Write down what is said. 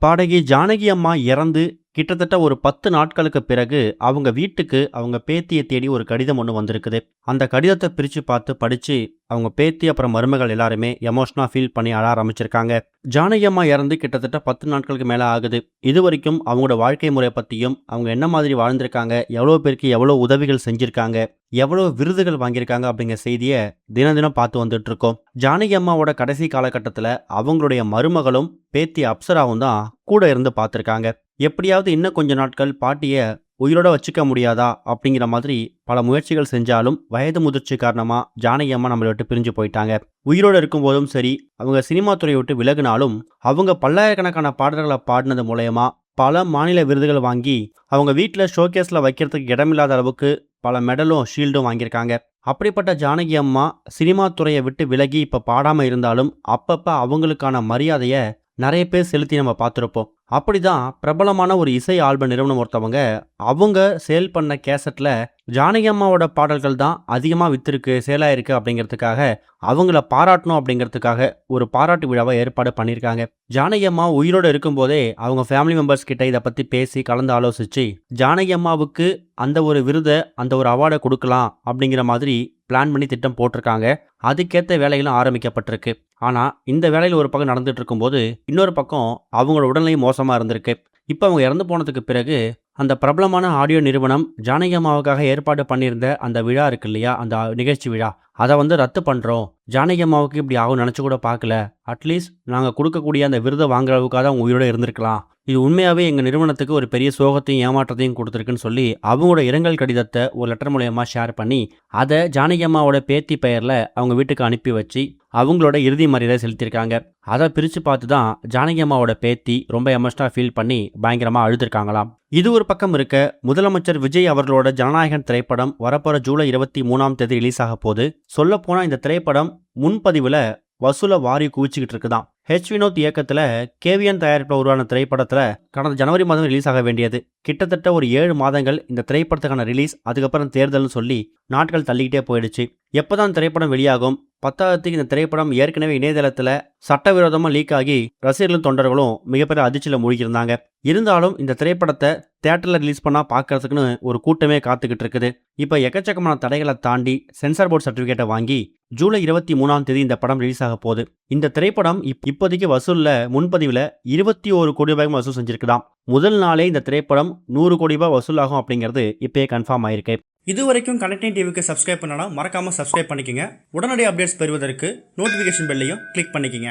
பாடகி ஜானகி அம்மா இறந்து கிட்டத்தட்ட ஒரு 10 நாட்களுக்கு பிறகு அவங்க வீட்டுக்கு அவங்க பேத்தியை தேடி ஒரு கடிதம் ஒன்று வந்திருக்குது. அந்த கடிதத்தை பிரித்து பார்த்து படித்து அவங்க பேத்தி அப்புறம் மருமகள் எல்லாருமே எமோஷனாக ஃபீல் பண்ணி அழ ஆரம்பிச்சிருக்காங்க. ஜானகி அம்மா இறந்து கிட்டத்தட்ட 10 நாட்களுக்கு மேலே ஆகுது. இது வரைக்கும் அவங்களோட வாழ்க்கை முறை பற்றியும் அவங்க என்ன மாதிரி வாழ்ந்திருக்காங்க, எவ்வளோ பேருக்கு எவ்வளோ உதவிகள் செஞ்சுருக்காங்க, எவ்வளோ விருதுகள் வாங்கியிருக்காங்க அப்படிங்கிற செய்தியை தினம் தினம் பார்த்து வந்துட்டு இருக்கோம். ஜானகி அம்மாவோட கடைசி காலகட்டத்தில் அவங்களுடைய மருமகளும் பேத்தி அப்சராவும் தான் கூட இருந்து பார்த்துருக்காங்க. எப்படியாவது இன்னும் கொஞ்ச நாட்கள் பாட்டியை உயிரோட வச்சுக்க முடியாதா அப்படிங்கிற மாதிரி பல முயற்சிகள் செஞ்சாலும் வயது முதிர்ச்சி காரணமா ஜானகி அம்மா நம்மளை விட்டு பிரிஞ்சு போயிட்டாங்க. உயிரோடு இருக்கும்போதும் சரி, அவங்க சினிமா துறையை விட்டு விலகினாலும் அவங்க பல்லாயிரக்கணக்கான பாடல்களை பாடினது மூலயமா பல மாநில விருதுகள் வாங்கி அவங்க வீட்டில் ஷோகேஸில் வைக்கிறதுக்கு இடமில்லாத அளவுக்கு பல மெடலும் ஷீல்டும் வாங்கியிருக்காங்க. அப்படிப்பட்ட ஜானகி அம்மா சினிமா துறையை விட்டு விலகி இப்போ பாடாமல் இருந்தாலும் அப்பப்போ அவங்களுக்கான மரியாதையை நிறைய பேர் செலுத்தி நம்ம பார்த்துருப்போம். அப்படிதான் பிரபலமான ஒரு இசை ஆல்பம் நிறுவனம் ஒருத்தவங்க அவங்க சேல் பண்ண கேசட்டில் ஜானகி அம்மாவோட பாடல்கள் தான் அதிகமாக வித்திருக்கு, சேலாயிருக்கு அப்படிங்கிறதுக்காக அவங்கள பாராட்டணும் அப்படிங்கிறதுக்காக ஒரு பாராட்டு விழாவை ஏற்பாடு பண்ணியிருக்காங்க. ஜானகி அம்மா உயிரோடு இருக்கும்போதே அவங்க ஃபேமிலி மெம்பர்ஸ் கிட்ட இதை பற்றி பேசி கலந்து ஆலோசித்து ஜானகி அம்மாவுக்கு அந்த ஒரு விருதை, அந்த ஒரு அவார்டை கொடுக்கலாம் அப்படிங்கிற மாதிரி பிளான் பண்ணி திட்டம் போட்டிருக்காங்க. அதுக்கேற்ற வேலைகளும் ஆரம்பிக்கப்பட்டிருக்கு. ஆனால் இந்த வேலையில் ஒரு பக்கம் நடந்துட்டு இருக்கும்போது இன்னொரு பக்கம் அவங்களோட உடல்நிலை மோசமாக இருந்திருக்கு. இப்போ அவங்க இறந்து போனதுக்கு பிறகு அந்த பிரபலமான ஆடியோ நிறுவனம் ஜானகி அம்மாவுக்காக ஏற்பாடு பண்ணியிருந்த அந்த விழா இருக்கு இல்லையா, அந்த நிகழ்ச்சி விழா, அதை ரத்து பண்ணுறோம். ஜானகி அம்மாவுக்கு இப்படி ஆகும் நினச்சி கூட பார்க்கல. அட்லீஸ்ட் நாங்கள் கொடுக்கக்கூடிய அந்த விருதை வாங்குற அளவுக்காக அவங்க உயிரோடு இருந்திருக்கலாம். இது உண்மையாகவே எங்கள் நிறுவனத்துக்கு ஒரு பெரிய சோகத்தையும் ஏமாற்றத்தையும் கொடுத்துருக்குன்னு சொல்லி அவங்களோட இரங்கல் கடிதத்தை ஒரு லெட்டர் மூலயமா ஷேர் பண்ணி அதை ஜானகி அம்மாவோட பேத்தி பெயரில் அவங்க வீட்டுக்கு அனுப்பி வச்சு அவங்களோட இறுதி மரியாதை செலுத்தியிருக்காங்க. அதை பிரித்து பார்த்து தான் ஜானகி அம்மாவோட பேத்தி ரொம்ப எமோஷனாக ஃபீல் பண்ணி பயங்கரமாக அழுதுருக்காங்களாம். இது ஒரு பக்கம் இருக்க, முதலமைச்சர் விஜய் அவர்களோட ஜனநாயகன் திரைப்படம் வரப்போகிற ஜூலை 23 ரிலீஸ் ஆக போகுது. சொல்லப்போனால் இந்த திரைப்படம் முன்பதிவில் வசூலை வாரி குவிச்சுக்கிட்டு இருக்குதான். ஹெச் வினோத் இயக்கத்தில் கேவிஎன் தயாரிப்பில் உருவான திரைப்படத்தில் கடந்த ஜனவரி மாதம் ரிலீஸ் ஆக வேண்டியது. கிட்டத்தட்ட ஒரு 7 மாதங்கள் இந்த திரைப்படத்துக்கான ரிலீஸ், அதுக்கப்புறம் தேர்தல்னு சொல்லி நாட்கள் தள்ளிக்கிட்டே போயிடுச்சு. எப்போதான் திரைப்படம் வெளியாகும்? 10க்கு இந்த திரைப்படம் ஏற்கனவே இணையதளத்தில் சட்டவிரோதமாக லீக் ஆகி ரசிகர்களும் தொண்டர்களும் மிகப்பெரிய அதிர்ச்சியில் மூழ்கியிருந்தாங்க. இருந்தாலும் இந்த திரைப்படத்தை தியேட்டரில் ரிலீஸ் பண்ணால் பார்க்கறதுக்குன்னு ஒரு கூட்டமே காத்துக்கிட்டு இருக்குது. இப்போ எக்கச்சக்கமான தடைகளை தாண்டி சென்சார் போர்டு சர்டிஃபிகேட்டை வாங்கி ஜூலை 23 இந்த படம் ரிலீஸ் ஆக போகுது. இந்த திரைப்படம் இப்போதைக்கு வசூலில் முன்பதிவில் 21 கோடி ரூபாய் வசூல் செஞ்சிருக்குதாம். முதல் நாளே இந்த திரைப்படம் 100 கோடி ரூபாய் வசூலாகும் அப்படிங்கிறது இப்போயே கன்ஃபார்ம் ஆயிருக்கு. இது வரைக்கும் கனெக்டிங் டிவிக்கு சப்ஸ்கிரைப் பண்ணனா மறக்காமல் சப்ஸ்கிரைப் பண்ணிக்கங்க. உடனடி அப்டேட்ஸ் பெறுவதற்கு நோட்டிஃபிகேஷன் பெல்லையும் கிளிக் பண்ணிக்கங்க.